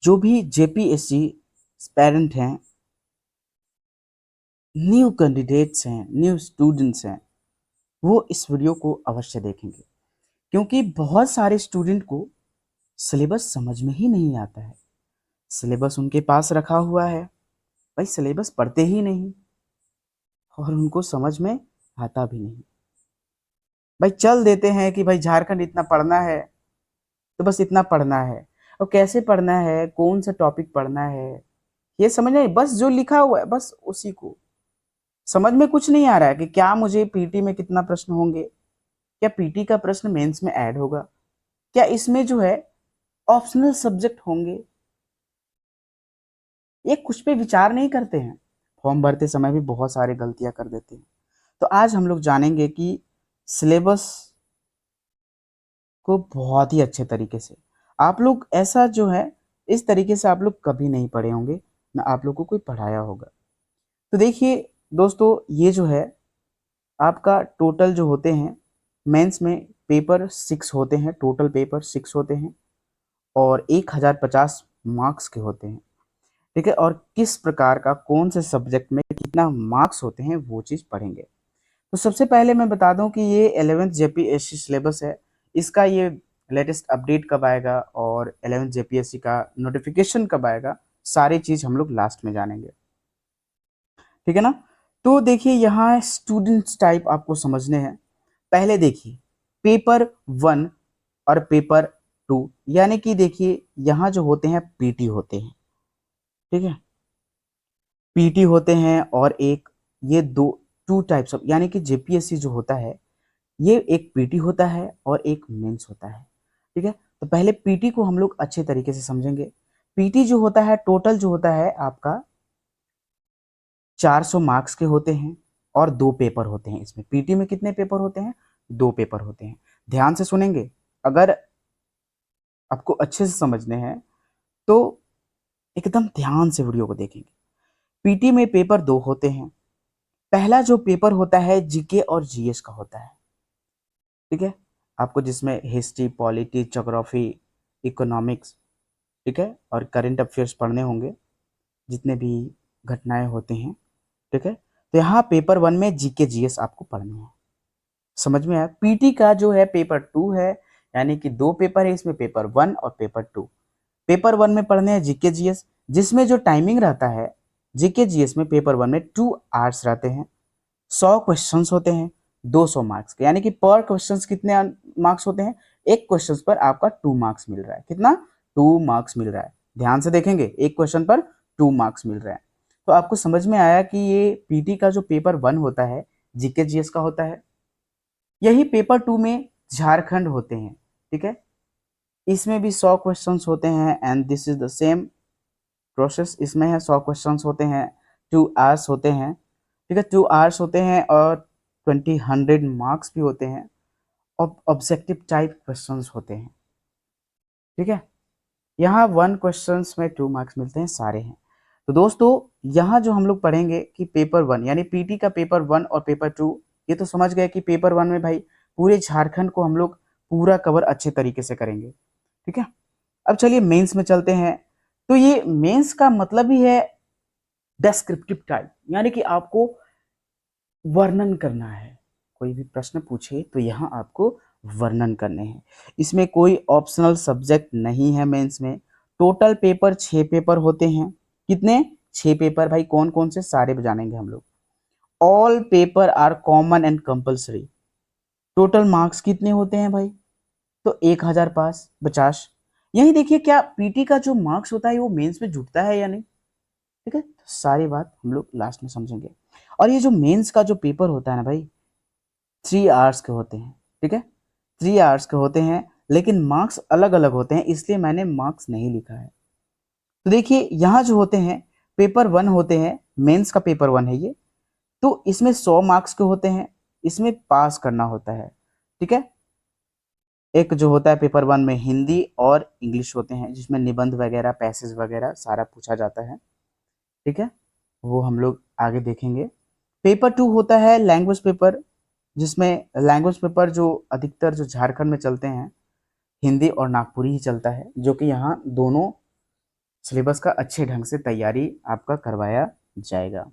जो भी JPSC parent हैं, न्यू कैंडिडेट्स हैं, न्यू स्टूडेंट्स हैं, वो इस वीडियो को अवश्य देखेंगे, क्योंकि बहुत सारे स्टूडेंट को सिलेबस समझ में ही नहीं आता है। सिलेबस उनके पास रखा हुआ है, भाई सिलेबस पढ़ते ही नहीं और उनको समझ में आता भी नहीं। भाई चल देते हैं कि भाई झारखंड इतना पढ़ना है तो बस इतना पढ़ना है, और कैसे पढ़ना है, कौन सा टॉपिक पढ़ना है, ये समझ नहीं, बस जो लिखा हुआ है बस उसी को समझ में कुछ नहीं आ रहा है कि क्या मुझे पीटी में कितना प्रश्न होंगे, क्या पीटी का प्रश्न मेंस में ऐड होगा, क्या इसमें जो है ऑप्शनल सब्जेक्ट होंगे। ये कुछ पे विचार नहीं करते हैं, फॉर्म भरते समय भी बहुत सारे गलतियां कर देते हैं। तो आज हम लोग जानेंगे कि सिलेबस को बहुत ही अच्छे तरीके से आप लोग, ऐसा जो है इस तरीके से आप लोग कभी नहीं पढ़े होंगे, ना आप लोग को कोई पढ़ाया होगा। तो देखिए दोस्तों, ये जो है आपका टोटल जो होते हैं मेंस में पेपर 6 होते हैं, टोटल पेपर 6 होते हैं और 1050 मार्क्स के होते हैं, ठीक है। और किस प्रकार का कौन से सब्जेक्ट में कितना मार्क्स होते हैं वो चीज़ पढ़ेंगे। तो सबसे पहले मैं बता दूं कि ये 11th जेपीएससी सिलेबस है, इसका ये लेटेस्ट अपडेट कब आएगा और 11th जेपीएससी का नोटिफिकेशन कब आएगा, सारी चीज़ हम लोग लास्ट में जानेंगे, ठीक है ना। तो देखिए यहाँ स्टूडेंट्स टाइप आपको समझने हैं। पहले देखिए पेपर 1 और पेपर 2, यानी कि देखिए यहाँ जो होते हैं पीटी होते हैं, ठीक है, पीटी होते हैं और एक ये दो टू टाइप्स ऑफ, यानी कि जेपीएससी जो होता है ये एक पीटी होता है और एक मेंस होता है, ठीक है। तो पहले पीटी को हम लोग अच्छे तरीके से समझेंगे। पीटी जो होता है टोटल जो होता है आपका 400 मार्क्स के होते हैं और 2 पेपर होते हैं। इसमें पीटी में कितने पेपर होते हैं? 2 पेपर होते हैं। ध्यान से सुनेंगे, अगर आपको अच्छे से समझने हैं तो एकदम ध्यान से वीडियो को देखेंगे। पीटी में पेपर 2 होते हैं। पहला जो पेपर होता है जीके और जीएस का होता है, ठीक है, आपको जिसमें हिस्ट्री, पॉलिटी, ज्योग्राफी, इकोनॉमिक्स, ठीक है, और करंट अफेयर्स पढ़ने होंगे, जितने भी घटनाएं होती हैं, ठीक है। तो यहाँ पेपर 1 में जीके जीएस आपको पढ़ने हैं, समझ में आया। पीटी का जो है पेपर 2 है, यानी कि 2 पेपर है इसमें, पेपर 1 और पेपर 2। पेपर 1 में पढ़ने हैं जीके जीएस, जिसमें जो टाइमिंग रहता है जीके जीएस में पेपर 1 में 2 आवर्स रहते हैं, 100 क्वेश्चंस होते हैं, 200 मार्क्स के, यानी कि पर क्वेश्चंस कितने मार्क्स होते हैं? एक क्वेश्चन पर आपका 2 मार्क्स मिल रहा है। कितना? 2 मार्क्स मिल रहा है। ध्यान से देखेंगे, एक क्वेश्चन पर 2 मार्क्स मिल रहा है। तो आपको समझ में आया कि ये पीटी का जो पेपर 1 होता है जीके जीएस का होता है। यही पेपर 2 में झारखंड होते हैं, ठीक है, इसमें भी 100 क्वेश्चंस होते हैं and this is the same process. इसमें है 100 क्वेश्चंस होते हैं, 2 आवर्स होते हैं, ठीक है, 2 आवर्स होते हैं और 100 मार्क्स भी होते हैं और ऑब्जेक्टिव टाइप क्वेश्चंस होते हैं, ठीक है। यहाँ 1 क्वेश्चंस में 2 मार्क्स मिलते हैं, सारे हैं। तो दोस्तों यहाँ जो हम लोग पढ़ेंगे कि पेपर 1 यानी पीटी का पेपर 1 और पेपर 2, ये तो समझ गए कि पेपर 1 में भाई पूरे झारखंड को हम लोग पूरा कवर अच्छे तरीके से करेंगे, ठीक है। अब चलिए मेंस में चलते हैं। तो ये मेंस का मतलब ही है डेस्क्रिप्टिव टाइप, यानी कि आपको वर्णन करना है। कोई भी प्रश्न पूछे तो यहाँ आपको वर्णन करने हैं। इसमें कोई ऑप्शनल सब्जेक्ट नहीं है मेंस में। टोटल पेपर 6 पेपर होते हैं। कितने? 6 पेपर। भाई कौन कौन से, सारे जानेंगे हम लोग। All paper are common and compulsory. Total marks कितने होते हैं भाई? तो 1000 पास 50। यही देखिए क्या पीटी का जो मार्क्स होता है वो मेंस में जुटता है या नहीं, ठीक है। तो सारी बात हम लोग लास्ट में समझेंगे। और ये जो मेंस का जो पेपर होता है ना भाई, 3 आवर्स के होते हैं, ठीक है, 3 आवर्स के होते हैं, लेकिन मार्क्स अलग अलग होते हैं, इसलिए मैंने मार्क्स नहीं लिखा है। तो देखिए यहाँ जो होते हैं पेपर 1 होते हैं, मेंस का पेपर 1 है ये, तो इसमें 100 मार्क्स के होते हैं, इसमें पास करना होता है, ठीक है। एक जो होता है पेपर 1 में हिंदी और इंग्लिश होते हैं, जिसमें निबंध वगैरह, पैसेज वगैरह सारा पूछा जाता है, ठीक है, वो हम लोग आगे देखेंगे। पेपर 2 होता है लैंग्वेज पेपर, जिसमें लैंग्वेज पेपर जो अधिकतर जो झारखंड में चलते हैं हिंदी और नागपुरी ही चलता है, जो कि यहाँ दोनों सिलेबस का अच्छे ढंग से तैयारी आपका करवाया जाएगा,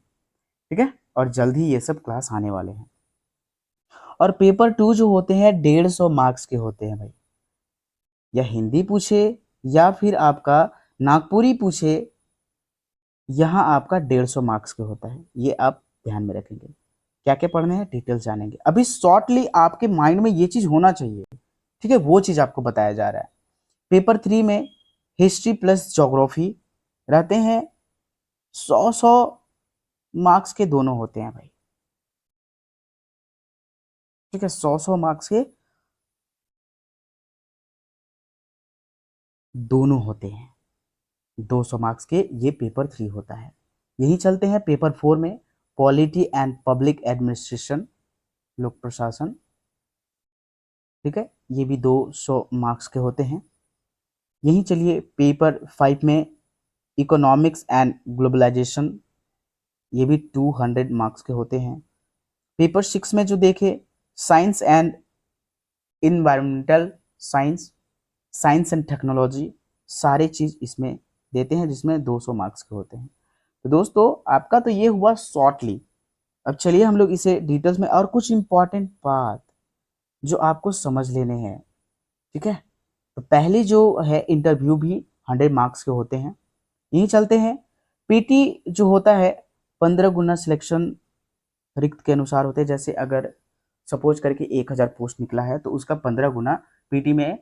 ठीक है। और जल्द ही ये सब क्लास आने वाले हैं। और पेपर 2 जो होते हैं 150 मार्क्स के होते हैं भाई। या हिंदी पूछे या फिर आपका नागपुरी पूछे, यहाँ आपका 150 मार्क्स के होता है। ये आप ध्यान में रखेंगे। क्या क्या पढ़ने हैं डिटेल्स जानेंगे। अभी शॉर्टली आपके माइंड में ये चीज होना चाहिए, ठीक है, वो चीज आपको बताया जा रहा है। पेपर 3 में हिस्ट्री प्लस ज्योग्राफी रहते हैं। 100 मार्क्स के दोनों होते हैं भाई, ठीक है। 100 मार्क्स के दोनों होते हैं। 200 मार्क्स के ये पेपर 3 होता है। यही चलते हैं पेपर 4 में पॉलिटी एंड पब्लिक एडमिनिस्ट्रेशन, लोक प्रशासन, ठीक है। ये भी 200 मार्क्स के होते हैं। यही चलिए पेपर 5 में इकोनॉमिक्स एंड ग्लोबलाइजेशन, ये भी 200 मार्क्स के होते हैं। पेपर 6 में जो देखे science and environmental science, science and technology, सारे चीज इसमें देते हैं जिसमें 200 मार्क्स के होते हैं। तो दोस्तों आपका तो ये हुआ शॉर्टली। अब चलिए हम लोग इसे डिटेल्स में और कुछ इंपॉर्टेंट बात जो आपको समझ लेने हैं, ठीक है। तो पहले जो है इंटरव्यू भी 100 मार्क्स के होते हैं। यही चलते हैं पीटी जो होता है 15 गुना सिलेक्शन रिक्त के अनुसार होते हैं। जैसे अगर सपोज करके 1000 पोस्ट निकला है तो उसका 15 गुना पीटी में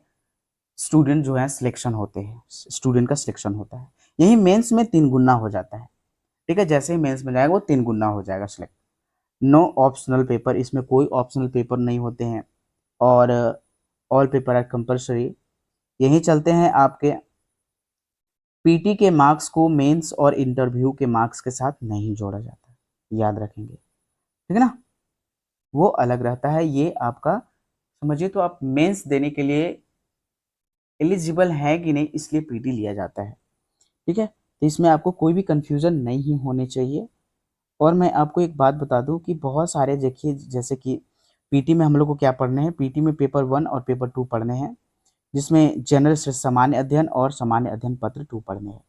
स्टूडेंट जो है सिलेक्शन होते हैं, स्टूडेंट का सिलेक्शन होता है। यही मेंस में 3 गुना हो जाता है, ठीक है। जैसे ही मेंस में जाएगा वो 3 गुना हो जाएगा सिलेक्ट। नो ऑप्शनल पेपर, इसमें कोई ऑप्शनल पेपर नहीं होते हैं। और ऑल पेपर आर कंपलसरी। यही चलते हैं आपके पीटी के मार्क्स को मेंस और इंटरव्यू के मार्क्स के साथ नहीं जोड़ा जाता, याद रखेंगे, ठीक है ना। वो अलग रहता है। ये आपका समझिए तो आप मेंस देने के लिए एलिजिबल है कि नहीं, इसलिए पीटी लिया जाता है, ठीक है। तो इसमें आपको कोई भी कंफ्यूजन नहीं होने चाहिए। और मैं आपको एक बात बता दूं कि बहुत सारे देखिए जैसे कि पीटी में हम लोग को क्या पढ़ने हैं, पीटी में पेपर 1 और पेपर 2 पढ़ने हैं, जिसमें जनरल से सामान्य अध्ययन और सामान्य अध्ययन पत्र 2 पढ़ने हैं।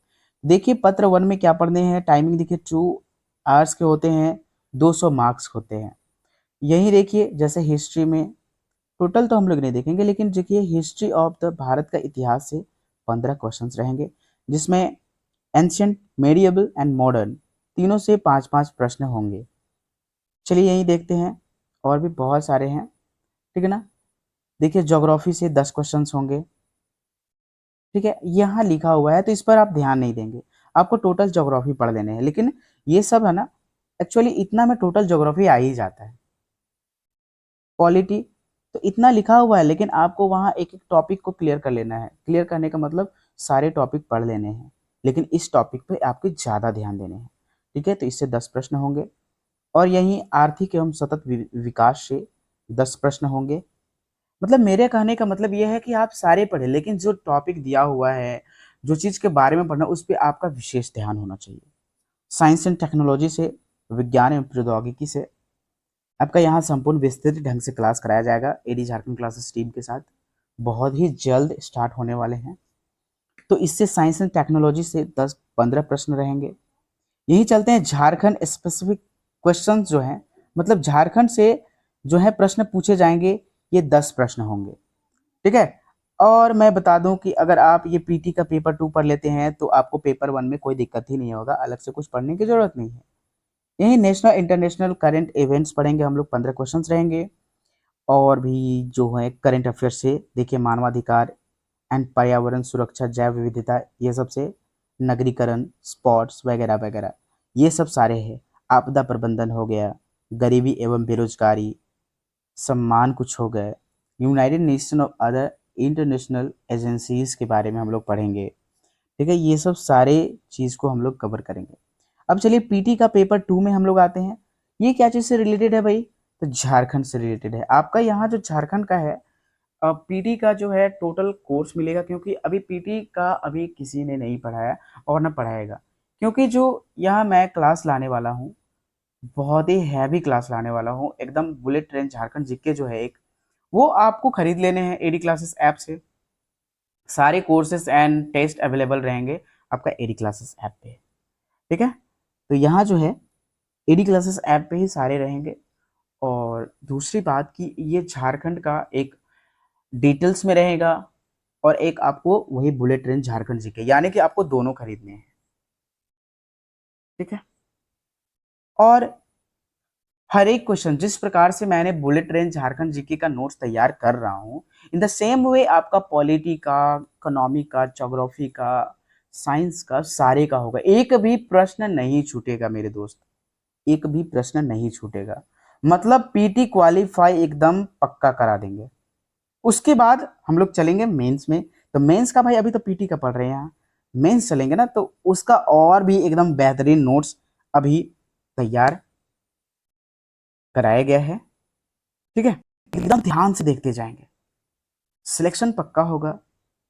देखिए पत्र 1 में क्या पढ़ने हैं, टाइमिंग देखिए 2 आवर्स के होते हैं, 200 मार्क्स होते हैं। यही देखिए जैसे हिस्ट्री में टोटल तो हम लोग नहीं देखेंगे, लेकिन देखिए हिस्ट्री ऑफ द भारत का इतिहास से 15 क्वेश्चंस रहेंगे, जिसमें एंशियंट, मेडिएवल एंड मॉडर्न तीनों से 5-5 प्रश्न होंगे। चलिए यही देखते हैं, और भी बहुत सारे हैं, ठीक है ना। देखिए ज्योग्राफी से 10 क्वेश्चंस होंगे, ठीक है। यहाँ लिखा हुआ है तो इस पर आप ध्यान नहीं देंगे, आपको टोटल ज्योग्राफी पढ़ लेने हैं। लेकिन ये सब है ना, एक्चुअली इतना में टोटल ज्योग्राफी आ ही जाता है। पॉलिटी तो इतना लिखा हुआ है, लेकिन आपको वहाँ एक एक टॉपिक को क्लियर कर लेना है। क्लियर करने का मतलब सारे टॉपिक पढ़ लेने हैं, लेकिन इस टॉपिक पे आपको ज़्यादा ध्यान देने हैं, ठीक है। तो इससे 10 प्रश्न होंगे। और यहीं आर्थिक एवं सतत विकास से 10 प्रश्न होंगे। मतलब मेरे कहने का मतलब यह है कि आप सारे पढ़ें, लेकिन जो टॉपिक दिया हुआ है, जो चीज़ के बारे में पढ़ना, उस पर आपका विशेष ध्यान होना चाहिए। साइंस एंड टेक्नोलॉजी से, विज्ञान एवं प्रौद्योगिकी से आपका यहाँ संपूर्ण विस्तृत ढंग से क्लास कराया जाएगा एडी झारखंड क्लासेस टीम के साथ। बहुत ही जल्द स्टार्ट होने वाले हैं। तो इससे साइंस एंड टेक्नोलॉजी से 10-15 प्रश्न रहेंगे। यही चलते हैं झारखंड स्पेसिफिक क्वेश्चंस जो हैं, मतलब झारखंड से जो है प्रश्न पूछे जाएंगे, ये 10 प्रश्न होंगे, ठीक है। और मैं बता दूं कि अगर आप ये पीटी का पेपर 2 पढ़ लेते हैं तो आपको पेपर 1 में कोई दिक्कत ही नहीं होगा, अलग से कुछ पढ़ने की जरूरत नहीं है। यही नेशनल इंटरनेशनल करंट इवेंट्स पढ़ेंगे हम लोग, 15 क्वेश्चंस रहेंगे। और भी जो है करंट अफेयर से देखिए मानवाधिकार एंड पर्यावरण सुरक्षा, जैव विविधता, ये सब से नगरीकरण, स्पोर्ट्स वगैरह वगैरह, ये सब सारे हैं। आपदा प्रबंधन हो गया, गरीबी एवं बेरोजगारी, सम्मान कुछ हो गए, यूनाइटेड नेशन और अदर इंटरनेशनल एजेंसीज के बारे में हम लोग पढ़ेंगे, ठीक है। ये सब सारे चीज़ को हम लोग कवर करेंगे। अब चलिए पीटी का पेपर 2 में हम लोग आते हैं। ये क्या चीज़ से रिलेटेड है भाई, तो झारखंड से रिलेटेड है। आपका यहाँ जो झारखंड का है, पीटी का जो है टोटल कोर्स मिलेगा, क्योंकि अभी पीटी का अभी किसी ने नहीं पढ़ाया और ना पढ़ाएगा। क्योंकि जो यहाँ मैं क्लास लाने वाला हूँ, बहुत ही हैवी क्लास लाने वाला हूँ, एकदम बुलेट ट्रेन झारखंड जीके जो है एक, वो आपको खरीद लेने हैं एडी क्लासेस ऐप से। सारे कोर्सेज एंड टेस्ट अवेलेबल रहेंगे, आपका एडी क्लासेस ऐप पे, ठीक है। तो यहाँ जो है एडी क्लासेस ऐप पे ही सारे रहेंगे। और दूसरी बात कि ये झारखंड का एक डिटेल्स में रहेगा और एक आपको वही बुलेट ट्रेन झारखंड जीके, यानी कि आपको दोनों खरीदने हैं, ठीक है। और हर एक क्वेश्चन जिस प्रकार से मैंने बुलेट ट्रेन झारखंड जीके का नोट्स तैयार कर रहा हूँ, इन द सेम वे आपका पॉलिटी का, इकोनॉमी का, ज्योग्राफी का, साइंस का, सारे का होगा। एक भी प्रश्न नहीं छूटेगा मेरे दोस्त, एक भी प्रश्न नहीं छूटेगा। मतलब पीटी क्वालिफाई एकदम पक्का करा देंगे। उसके बाद हम लोग चलेंगे मेंस में। तो मेंस का भाई अभी तो पीटी का पढ़ रहे हैं यहाँ, मेंस चलेंगे ना तो उसका और भी एकदम बेहतरीन नोट्स अभी तैयार कराया गया है, ठीक है। एकदम ध्यान से देखते जाएंगे, सिलेक्शन पक्का होगा।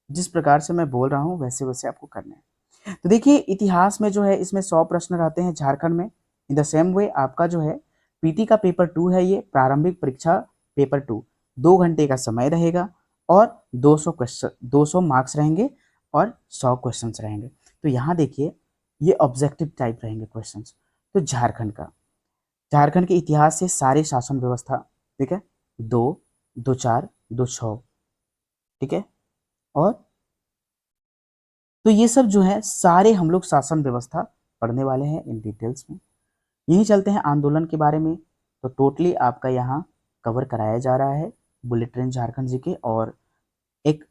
जिस प्रकार से मैं बोल रहा हूँ वैसे वैसे आपको करना है। तो देखिए इतिहास में जो है इसमें 100 प्रश्न रहते हैं झारखंड में। इन द सेम वे आपका जो है पीटी का पेपर 2 है, ये प्रारंभिक परीक्षा पेपर 2, 2 घंटे का समय रहेगा और 200 क्वेश्चन, 200 मार्क्स रहेंगे और 100 क्वेश्चन रहेंगे। तो यहाँ देखिए ये ऑब्जेक्टिव टाइप रहेंगे क्वेश्चन। तो झारखंड के इतिहास से सारे शासन व्यवस्था, ठीक है, 2, 2, 4, 2, 6, ठीक है। और तो ये सब जो है सारे हम लोग शासन व्यवस्था पढ़ने वाले हैं इन डिटेल्स में। यही चलते हैं आंदोलन के बारे में। तो टोटली आपका यहाँ कवर कराया जा रहा है बुलेट ट्रेन झारखंड जी के और एक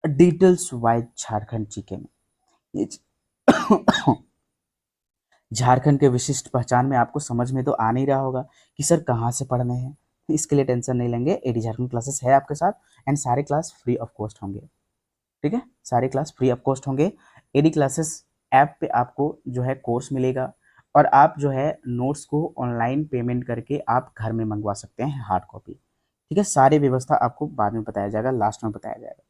डिटेल्स वाइज झारखंड जी के में। ये झारखंड के विशिष्ट पहचान में आपको समझ में तो आ नहीं रहा होगा कि सर कहाँ से पढ़ने हैं। इसके लिए टेंशन नहीं लेंगे, एडी झारखंड क्लासेस है आपके साथ एंड सारे क्लास फ्री ऑफ कॉस्ट होंगे, ठीक है। सारे क्लास फ्री ऑफ कॉस्ट होंगे। एडी क्लासेस ऐप पे आपको जो है कोर्स मिलेगा और आप जो है नोट्स को ऑनलाइन पेमेंट करके आप घर में मंगवा सकते हैं हार्ड कॉपी, ठीक है। सारी व्यवस्था आपको बाद में बताया जाएगा, लास्ट में बताया जाएगा।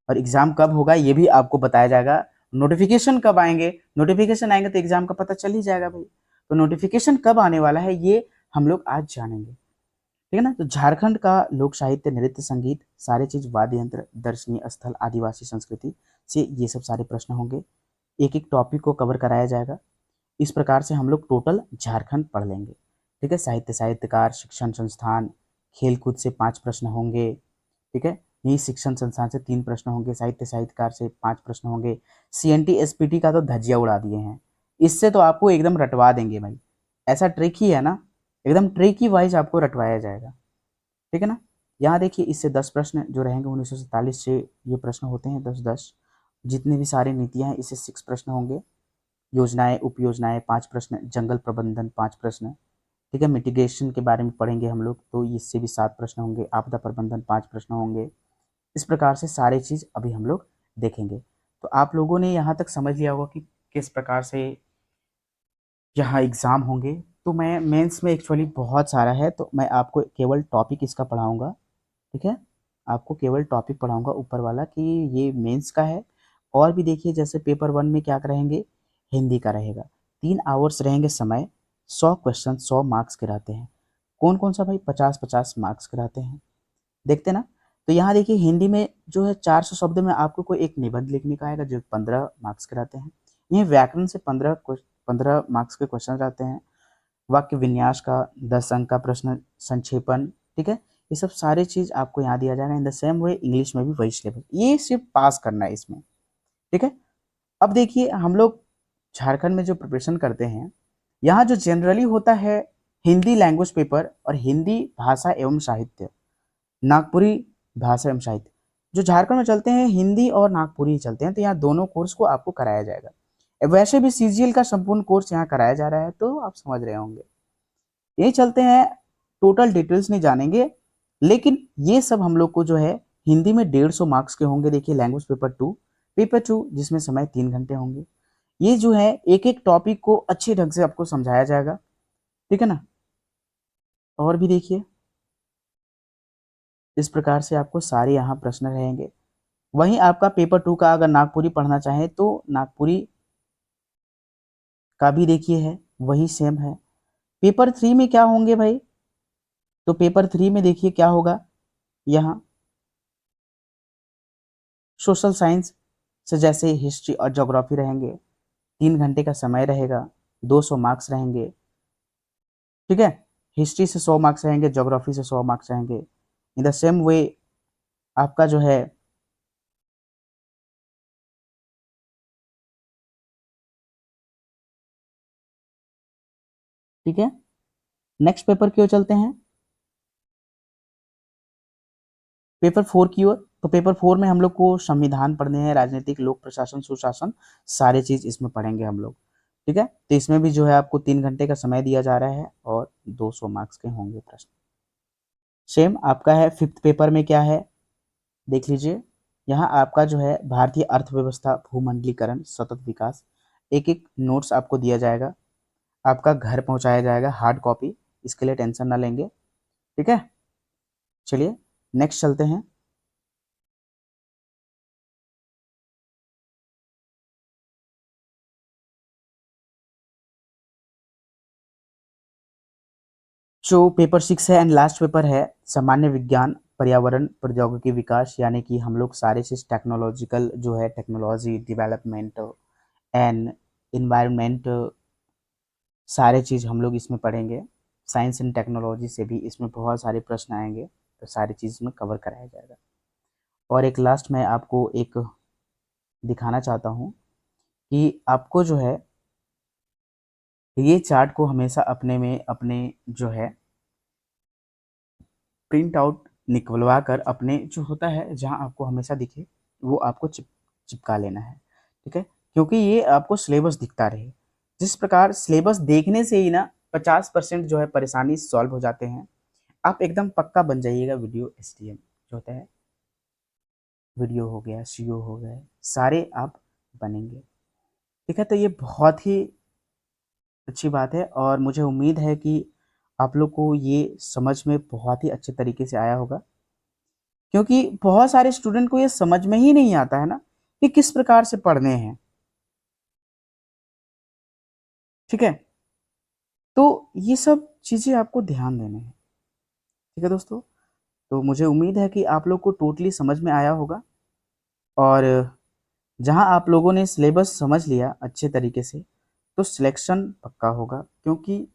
और एग्जाम कब होगा ये भी आपको बताया जाएगा। नोटिफिकेशन कब आएंगे, नोटिफिकेशन आएंगे तो एग्जाम का पता चल ही जाएगा भाई। तो नोटिफिकेशन कब आने वाला है ये हम लोग आज जानेंगे, ठीक है ना। तो झारखंड का लोक साहित्य, नृत्य, संगीत, सारे चीज, वाद्य यंत्र, दर्शनीय स्थल, आदिवासी संस्कृति से ये सब सारे प्रश्न होंगे। एक एक टॉपिक को कवर कराया जाएगा। इस प्रकार से हम लोग टोटल झारखंड पढ़ लेंगे, ठीक है। साहित्य, साहित्यकार, शिक्षण संस्थान, खेलकूद से 5 प्रश्न होंगे, ठीक है। यही शिक्षण संस्थान से 3 प्रश्न होंगे, साहित्य साहित्यकार से 5 प्रश्न होंगे। सीएनटी एसपीटी का तो धज्जिया उड़ा दिए हैं, इससे तो आपको एकदम रटवा देंगे भाई। ऐसा ट्रिक ही है ना, एकदम ट्रिक ही वाइज आपको रटवाया जाएगा, ठीक है ना। यहाँ देखिए इससे 10 प्रश्न जो रहेंगे 1947 से ये प्रश्न होते हैं 10-10। जितने भी सारे नीतियाँ हैं इससे 6 प्रश्न होंगे। योजनाएं, उप योजनाएं 5 प्रश्न, जंगल प्रबंधन 5 प्रश्न, ठीक है। मिटिगेशन के बारे में पढ़ेंगे हम लोग तो इससे भी 7 प्रश्न होंगे। आपदा प्रबंधन 5 प्रश्न होंगे। इस प्रकार से सारे चीज़ अभी हम लोग देखेंगे। तो आप लोगों ने यहाँ तक समझ लिया होगा कि किस प्रकार से यहाँ एग्ज़ाम होंगे। तो मैं मेंस में एक्चुअली बहुत सारा है तो मैं आपको केवल टॉपिक इसका पढ़ाऊँगा, ठीक है। आपको केवल टॉपिक पढ़ाऊँगा ऊपर वाला कि ये मेंस का है। और भी देखिए जैसे पेपर 1 में क्या रहेंगे, हिंदी का रहेगा, 3 आवर्स रहेंगे समय, 100 क्वेश्चन 100 मार्क्स के रहते हैं। कौन कौन सा भाई, 50-50 मार्क्स के रहते हैं, देखते ना। तो यहाँ देखिए हिंदी में जो है 400 शब्द में आपको कोई एक निबंध लिखने का आएगा जो 15 मार्क्स के रहते हैं। ये व्याकरण से 15 मार्क्स के क्वेश्चन रहते हैं। वाक्य विन्यास का 10 अंक का प्रश्न, संक्षेपण, ठीक है। ये सब सारी चीज आपको यहाँ दिया जाएगा। In the same way English में भी वही सिलेबस, ये सिर्फ पास करना है इसमें, ठीक है। अब देखिए हम लोग झारखंड में जो प्रिपरेशन करते हैं, यहाँ जो जनरली होता है हिंदी लैंग्वेज पेपर और हिंदी भाषा एवं साहित्य, नागपुरी भाषा एवं साहित्य, जो झारखंड में चलते हैं हिंदी और नागपुरी चलते हैं। तो यहाँ दोनों कोर्स को आपको कराया जाएगा। वैसे भी सीजीएल का संपूर्ण कोर्स यहाँ कराया जा रहा है तो आप समझ रहे होंगे। यही चलते हैं, टोटल डिटेल्स नहीं जानेंगे लेकिन ये सब हम लोग को जो है हिंदी में 150 मार्क्स के होंगे। देखिए लैंग्वेज पेपर 2 जिसमें समय 3 घंटे होंगे। ये जो है एक एक टॉपिक को अच्छे ढंग से आपको समझाया जाएगा, ठीक है ना। और भी देखिए इस प्रकार से आपको सारे यहाँ प्रश्न रहेंगे। वहीं आपका पेपर 2 का अगर नागपुरी पढ़ना चाहें तो नागपुरी का भी देखिए है वही सेम है। पेपर 3 में क्या होंगे भाई, तो पेपर 3 में देखिए क्या होगा, यहाँ सोशल साइंस, से जैसे हिस्ट्री और ज्योग्राफी रहेंगे, 3 घंटे का समय रहेगा, 200 मार्क्स रहेंगे। ठीक है, हिस्ट्री से 100 मार्क्स रहेंगे, ज्योग्राफी से 100 मार्क्स रहेंगे। इन द सेम वे आपका जो है ठीक है, नेक्स्ट पेपर की ओर चलते हैं, पेपर 4 की ओर। तो पेपर 4 में हम लोग को संविधान पढ़ने हैं, राजनीतिक, लोक प्रशासन, सुशासन, सारे चीज इसमें पढ़ेंगे हम लोग। ठीक है, तो इसमें भी जो है आपको 3 घंटे का समय दिया जा रहा है और 200 मार्क्स के होंगे प्रश्न। सेम आपका है 5th पेपर में क्या है देख लीजिए। यहाँ आपका जो है भारतीय अर्थव्यवस्था, भूमंडलीकरण, सतत विकास, एक एक नोट्स आपको दिया जाएगा, आपका घर पहुंचाया जाएगा हार्ड कॉपी, इसके लिए टेंशन ना लेंगे। ठीक है, चलिए नेक्स्ट चलते हैं। जो पेपर 6 है एंड लास्ट पेपर है, सामान्य विज्ञान, पर्यावरण, प्रौद्योगिकी विकास, यानी कि हम लोग सारे चीज टेक्नोलॉजिकल जो है, टेक्नोलॉजी डेवलपमेंट एंड इन्वायरमेंट, सारे चीज हम लोग इसमें पढ़ेंगे। साइंस एंड टेक्नोलॉजी से भी इसमें बहुत सारे प्रश्न आएंगे, तो सारी चीज में कवर कराया जाएगा। और एक लास्ट में आपको एक दिखाना चाहता हूँ कि आपको जो है ये चार्ट को हमेशा अपने में अपने जो है प्रिंट आउट निकलवा कर, अपने जो होता है जहाँ आपको हमेशा दिखे वो आपको चिपका लेना है। ठीक है, क्योंकि ये आपको सिलेबस दिखता रहे। जिस प्रकार सिलेबस देखने से ही ना 50% जो है परेशानी सॉल्व हो जाते हैं। आप एकदम पक्का बन जाइएगा वीडियो एसटीएम जो होता है, वीडियो हो गया, सीओ हो गए, सारे आप बनेंगे। ठीक है, तो ये बहुत ही अच्छी बात है और मुझे उम्मीद है कि आप लोग को ये समझ में बहुत ही अच्छे तरीके से आया होगा, क्योंकि बहुत सारे स्टूडेंट को ये समझ में ही नहीं आता है ना कि किस प्रकार से पढ़ने हैं। ठीक है, तो ये सब चीजें आपको ध्यान देने हैं। ठीक है दोस्तों, तो मुझे उम्मीद है कि आप लोग को टोटली समझ में आया होगा। और जहां आप लोगों ने सिलेबस समझ लिया अच्छे तरीके से, तो सिलेक्शन पक्का होगा, क्योंकि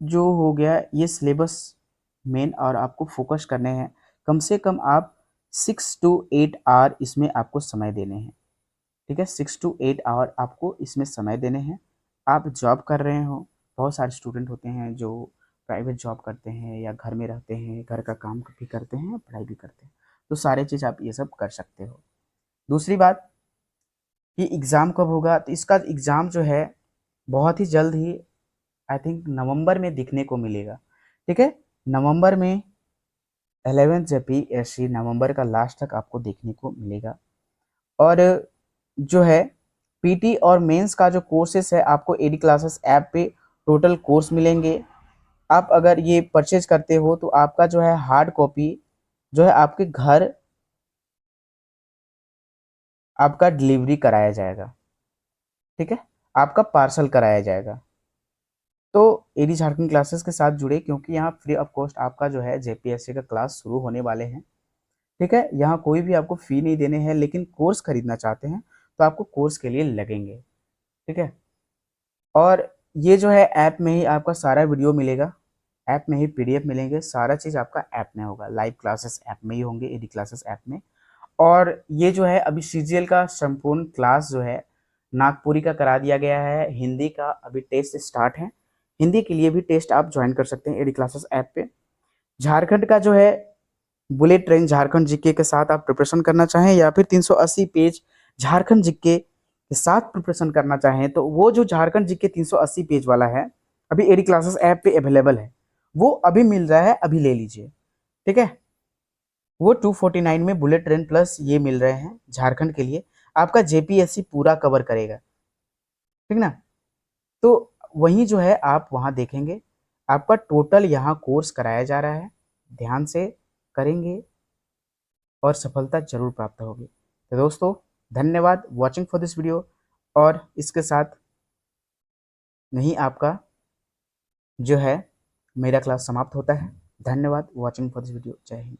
जो हो गया ये सिलेबस मेन, और आपको फोकस करने हैं। कम से कम आप 6 to 8 आवर इसमें आपको समय देने हैं। ठीक है, 6 to 8 आवर आपको इसमें समय देने हैं। आप जॉब कर रहे हो, बहुत सारे स्टूडेंट होते हैं जो प्राइवेट जॉब करते हैं या घर में रहते हैं, घर का काम भी करते हैं, पढ़ाई भी करते हैं, तो सारे चीज़ आप ये सब कर सकते हो। दूसरी बात कि एग्ज़ाम कब होगा, तो इसका एग्ज़ाम जो है बहुत ही जल्द ही, आई थिंक नवंबर में दिखने को मिलेगा। ठीक है, नवंबर में 11th JPSC नवंबर का लास्ट तक आपको देखने को मिलेगा। और जो है पीटी और मेंस का जो कोर्सेस है, आपको एडी क्लासेस ऐप पे टोटल कोर्स मिलेंगे। आप अगर ये परचेज करते हो तो आपका जो है हार्ड कॉपी जो है आपके घर आपका डिलीवरी कराया जाएगा। ठीक है, आपका पार्सल कराया जाएगा। तो एडी झारखंड क्लासेस के साथ जुड़े, क्योंकि यहाँ फ्री ऑफ कॉस्ट आपका जो है जेपीएससी का क्लास शुरू होने वाले हैं। ठीक है, यहाँ कोई भी आपको फी नहीं देने हैं, लेकिन कोर्स खरीदना चाहते हैं तो आपको कोर्स के लिए लगेंगे। ठीक है, और ये जो है ऐप में ही आपका सारा वीडियो मिलेगा, ऐप में ही पीडीएफ मिलेंगे, सारा चीज़ आपका ऐप में होगा, लाइव क्लासेस ऐप में ही होंगे, एडी क्लासेस ऐप में। और ये जो है अभी सीजीएल का संपूर्ण क्लास जो है नागपुरी का करा दिया गया है, हिंदी का अभी टेस्ट स्टार्ट है, हिंदी के लिए भी टेस्ट आप ज्वाइन कर सकते हैं एडी क्लासेस ऐप पे। झारखंड का जो है बुलेट ट्रेन झारखंड जीके के साथ आप प्रिपरेशन करना चाहें, या फिर 380 पेज झारखंड जीके के साथ प्रिपरेशन करना चाहें, तो वो जो झारखंड जीके 380 पेज वाला है अभी एडी क्लासेस ऐप पे अवेलेबल है, वो अभी मिल रहा है, अभी ले लीजिए। ठीक है, वो 249 में बुलेट ट्रेन प्लस ये मिल रहे हैं झारखंड के लिए, आपका जेपीएससी पूरा कवर करेगा। ठीक ना, तो वहीं जो है आप वहाँ देखेंगे, आपका टोटल यहाँ कोर्स कराया जा रहा है, ध्यान से करेंगे और सफलता जरूर प्राप्त होगी। तो दोस्तों, धन्यवाद वॉचिंग फॉर दिस वीडियो, और इसके साथ नहीं आपका जो है मेरा क्लास समाप्त होता है। धन्यवाद वॉचिंग फॉर दिस वीडियो। जय हिंद।